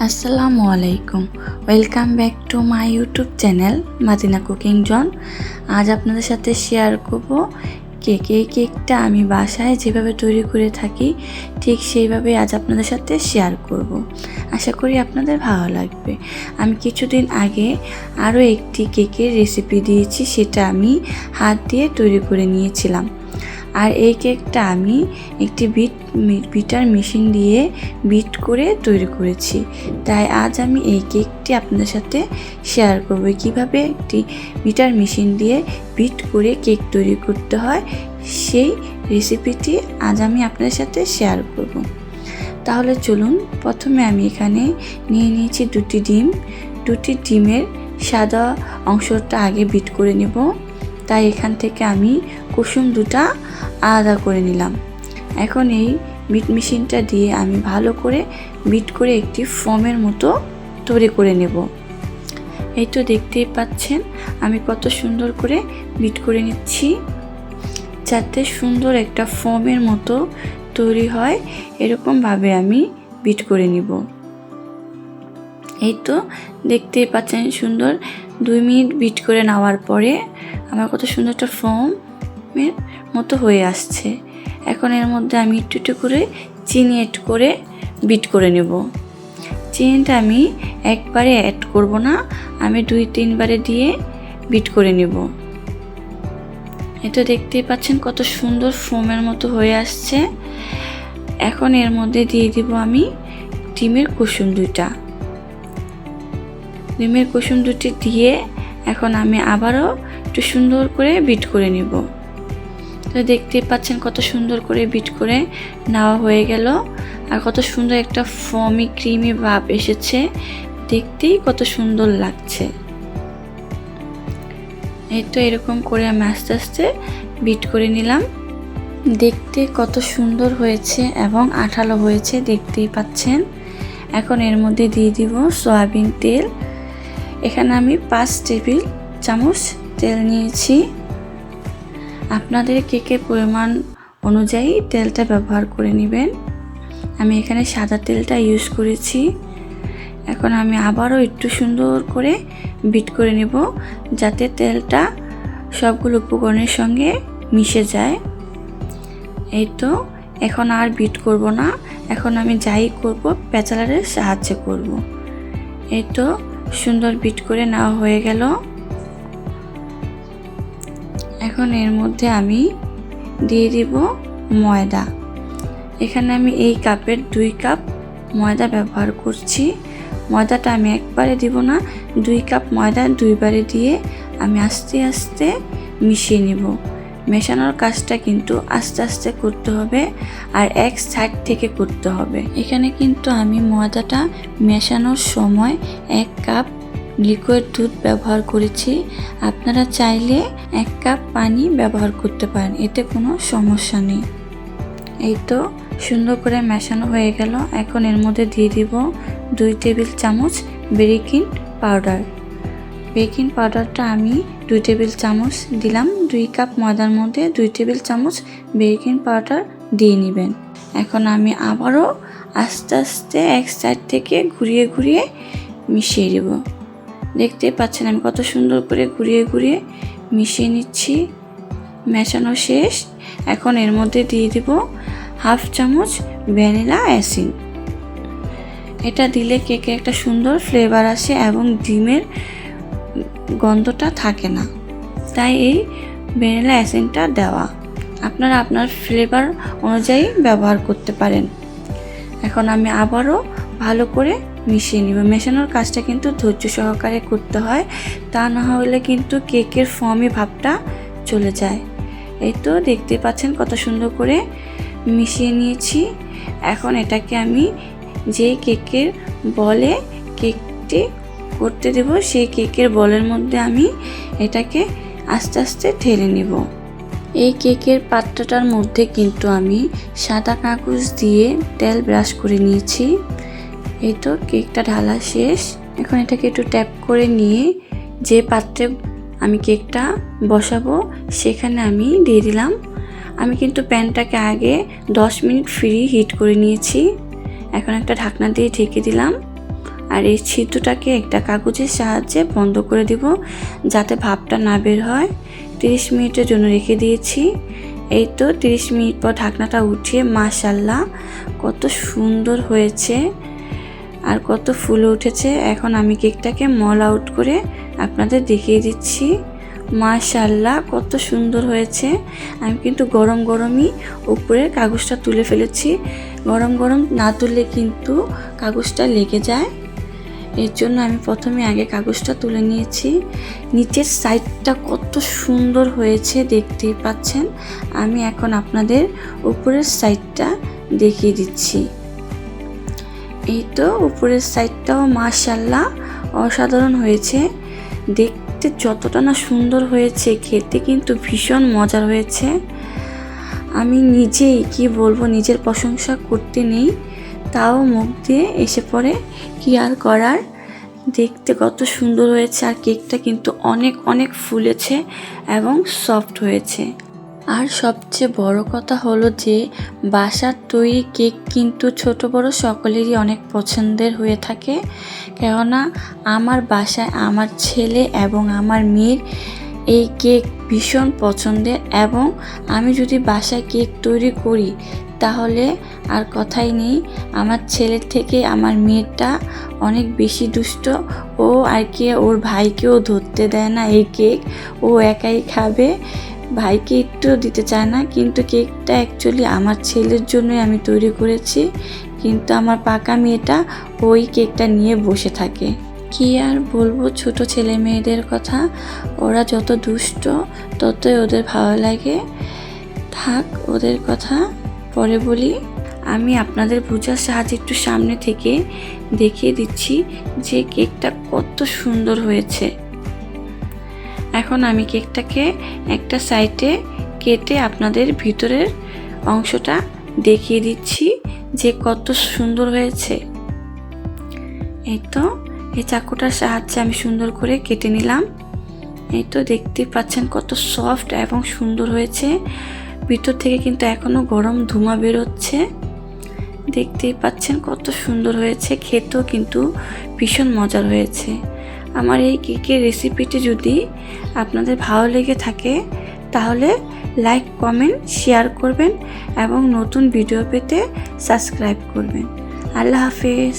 আসসালামু আলাইকুম। Welcome back to my YouTube channel Madina cooking zone. আজ আপনাদের সাথে শেয়ার করব এই কেকটা আমি বাসায় যেভাবে তৈরি করে থাকি ঠিক সেইভাবে আজ আপনাদের সাথে শেয়ার করব। আশা করি আপনাদের ভালো লাগবে। আমি কিছুদিন আগে আরও একটি কেকের রেসিপি দিয়েছি, সেটা আমি হাত দিয়ে তৈরি করে নিয়েছিলাম। আর এই কেকটা আমি একটি বিটার মেশিন দিয়ে বিট করে তৈরি করেছি। তাই আজ আমি এই কেকটি আপনাদের সাথে শেয়ার করব, কিভাবে একটি বিটার মেশিন দিয়ে বিট করে কেক তৈরি করতে হয় সেই রেসিপিটি আজ আমি আপনাদের সাথে শেয়ার করব। তাহলে চলুন, প্রথমে আমি এখানে নিয়ে নিয়েছি দুটি ডিমের সাদা অংশটা আগে বিট করে নেব। তাই এখান থেকে আমি কুসুম দুটা আলাদা করে নিলাম। এখন এই বিট মেশিনটা দিয়ে আমি ভালো করে বিট করে একটি ফোমের মতো তৈরি করে নেব। এই তো দেখতেই পাচ্ছেন আমি কত সুন্দর করে বিট করে নিচ্ছি, যাতে সুন্দর একটা ফোমের মতো তৈরি হয় এরকমভাবে আমি বিট করে নিব। এই তো দেখতেই পাচ্ছেন সুন্দর 2 মিনিট বিট করে নেওয়ার পরে আমার কত সুন্দর একটা ফোমের মতো হয়ে আসছে। এখন এর মধ্যে আমি একটু করে চিনি অ্যাড করে বিট করে নেব। চিনিটা আমি একবারে অ্যাড করব না, আমি 2-3 বারে দিয়ে বিট করে নেব। এটা দেখতেই পাচ্ছেন কত সুন্দর ফোমের মতো হয়ে আসছে। এখন এর মধ্যে দিয়ে দিব আমি ডিমের কুসুম দুটি দিয়ে এখন আমি আবারও একটু সুন্দর করে বিট করে নেব। তো দেখতেই পাচ্ছেন কত সুন্দর করে বিট করে নেওয়া হয়ে গেল, আর কত সুন্দর একটা ফোমি ক্রিমি ভাব এসেছে, দেখতেই কত সুন্দর লাগছে। এই তো এরকম করে আমি আস্তে আস্তে বিট করে নিলাম। দেখতে কত সুন্দর হয়েছে এবং আঠালো হয়েছে, দেখতেই পাচ্ছেন। এখন এর মধ্যে দিয়ে দিব সয়াবিন তেল। এখানে আমি 5 টেবিল চামচ তেল নিয়েছি। আপনাদের কেকের পরিমাণ অনুযায়ী তেলটা ব্যবহার করে নেবেন। আমি এখানে সাদা তেলটা ইউজ করেছি। এখন আমি আবারও একটু সুন্দর করে বিট করে নেব, যাতে তেলটা সবগুলো উপকরণের সঙ্গে মিশে যায়। এই তো এখন আর বিট করব না, এখন আমি যাই করব প্যাচালারের সাহায্যে করব। এই তো সুন্দর বিট করে নেওয়া হয়ে গেল। এখন এর মধ্যে আমি দিয়ে দিব ময়দা। এখানে আমি এই কাপের 2 কাপ ময়দা ব্যবহার করছি। ময়দাটা আমি একবারে দিব না, 2 কাপ ময়দা 2 বারে দিয়ে আমি আস্তে আস্তে মিশিয়ে নেব। মেশানোর কাজটা কিন্তু আস্তে আস্তে করতে হবে আর এক সাইড থেকে করতে হবে। এখানে কিন্তু আমি ময়দাটা মেশানোর সময় 1 কাপ লিকুইড দুধ ব্যবহার করেছি। আপনারা চাইলে 1 কাপ পানি ব্যবহার করতে পারেন, এতে কোনো সমস্যা নেই। এই তো সুন্দর করে মেশানো হয়ে গেল। এখন এর মধ্যে দিয়ে দিব 2 টেবিল চামচ বেকিং পাউডারটা আমি 2 টেবিল চামচ দিলাম। 2 কাপ ময়দার মধ্যে 2 টেবিল চামচ বেকিং পাউডার দিয়ে নেবেন। এখন আমি আবারও আস্তে আস্তে এক সাইড থেকে ঘুরিয়ে ঘুরিয়ে মিশিয়ে দেব। দেখতে পাচ্ছেন আমি কত সুন্দর করে ঘুরিয়ে ঘুরিয়ে মিশিয়ে নিচ্ছি। মেশানো শেষ। এখন এর মধ্যে দিয়ে দেব 1/2 চামচ ভ্যানিলা এসেন্স। এটা দিলে কেকে একটা সুন্দর ফ্লেভার আসে এবং ডিমের গন্ধটা থাকে না, তাই এই ভ্যানিলা এসেন্সটা দেওয়া। আপনারা আপনার ফ্লেভার অনুযায়ী ব্যবহার করতে পারেন। এখন আমি আবারও ভালো করে মিশিয়ে নিব। মেশানোর কাজটা কিন্তু ধৈর্য সহকারে করতে হয়, তা না হলে কিন্তু কেকের ফর্মি ভাবটা চলে যায়। এই তো দেখতে পাচ্ছেন কত সুন্দর করে মিশিয়ে নিয়েছি। এখন এটাকে আমি যে কেকের বলে কেকটি করতে দেব, সেই কেকের বলের মধ্যে আমি এটাকে আস্তে আস্তে ঢেলে নেব। এই কেকের পাত্রটার মধ্যে কিন্তু আমি সাদা কাগজ দিয়ে তেল ব্রাশ করে নিয়েছি। এই তো কেকটা ঢালা শেষ। এখন এটাকে একটু ট্যাপ করে নিয়ে যে পাত্রে আমি কেকটা বসাবো সেখানে আমি দিয়ে দিলাম। আমি কিন্তু প্যানটাকে আগে 10 মিনিট ফ্রি হিট করে নিয়েছি। এখন একটা ঢাকনা দিয়ে ঢেকে দিলাম আর এই ছিদ্রটাকে একটা কাগজের সাহায্যে বন্ধ করে দিব, যাতে ভাপটা না বের হয়। 30 মিনিটের জন্য রেখে দিয়েছি। এই তো 30 মিনিট পর ঢাকনাটা উঠিয়ে মাশাআল্লাহ কত সুন্দর হয়েছে আর কত ফুলে উঠেছে। এখন আমি কেকটাকে মল আউট করে আপনাদের দেখিয়ে দিচ্ছি। মাশাআল্লাহ কত সুন্দর হয়েছে। আমি কিন্তু গরম গরমই উপরের কাগজটা তুলে ফেলেছি। গরম গরম না তুললে কিন্তু কাগজটা লেগে যায়, এর জন্য আমি প্রথমে আগে কাগজটা তুলে নিয়েছি। নিচের সাইডটা কত সুন্দর হয়েছে দেখতেই পাচ্ছেন। আমি এখন আপনাদের উপরের সাইডটা দেখিয়ে দিচ্ছি। এই তো উপরের সাইডটাও মাশাআল্লাহ অসাধারণ হয়েছে। দেখতে যতটা না সুন্দর হয়েছে, খেতে কিন্তু ভীষণ মজার হয়েছে। আমি নিজেই কি বলবো, নিজের প্রশংসা করতে নেই, তাও মুখ দিয়ে এসে পড়ে, কি আর করার। দেখতে কত সুন্দর হয়েছে আর কেকটা কিন্তু অনেক অনেক ফুলেছে এবং সফট হয়েছে। আর সবচেয়ে বড় কথা হলো যে বাসার তৈরি কেক কিন্তু ছোট বড় সকলেরই অনেক পছন্দের হয়ে থাকে। কেননা আমার বাসায় আমার ছেলে এবং আমার মেয়ের এই কেক ভীষণ পছন্দের, এবং আমি যদি বাসায় কেক তৈরি করি তাহলে আর কথাই নেই। আমার ছেলের থেকে আমার মেয়েটা অনেক বেশি দুষ্ট। ও আর কি ওর ভাইকেও ধরতে দেয় না এই কেক, ও একাই খাবে, ভাইকে একটু দিতে চায় না। কিন্তু কেকটা অ্যাকচুয়ালি আমার ছেলের জন্যই আমি তৈরি করেছি, কিন্তু আমার পাকা মেয়েটা ওই কেকটা নিয়ে বসে থাকে। কি আর বলবো ছোট ছেলে মেয়েদের কথা, ওরা যত দুষ্ট ততই ওদের ভালো লাগে। থাক, ওদের কথা পরে বলি। আমি আপনাদের বোঝার সাহায্যে একটু সামনে থেকে দেখিয়ে দিচ্ছি যে কেকটা কত সুন্দর হয়েছে। এখন আমি কেকটাকে একটা সাইডে কেটে আপনাদের ভিতরের অংশটা দেখিয়ে দিচ্ছি যে কত সুন্দর হয়েছে। এই তো এই চাকুটার সাহায্যে আমি সুন্দর করে কেটে নিলাম। এই তো দেখতে পাচ্ছেন কত সফট এবং সুন্দর হয়েছে। ভিতর থেকে কিন্তু এখনো গরম ধোঁয়া বেরোচ্ছে, দেখতেই পাচ্ছেন কত সুন্দর হয়েছে। খেতেও কিন্তু ভীষণ মজার হয়েছে। আমার এই কেকের রেসিপিটি যদি আপনাদের ভালো লেগে থাকে তাহলে লাইক, কমেন্ট, শেয়ার করবেন এবং নতুন ভিডিও পেতে সাবস্ক্রাইব করবেন। আল্লাহ হাফেজ।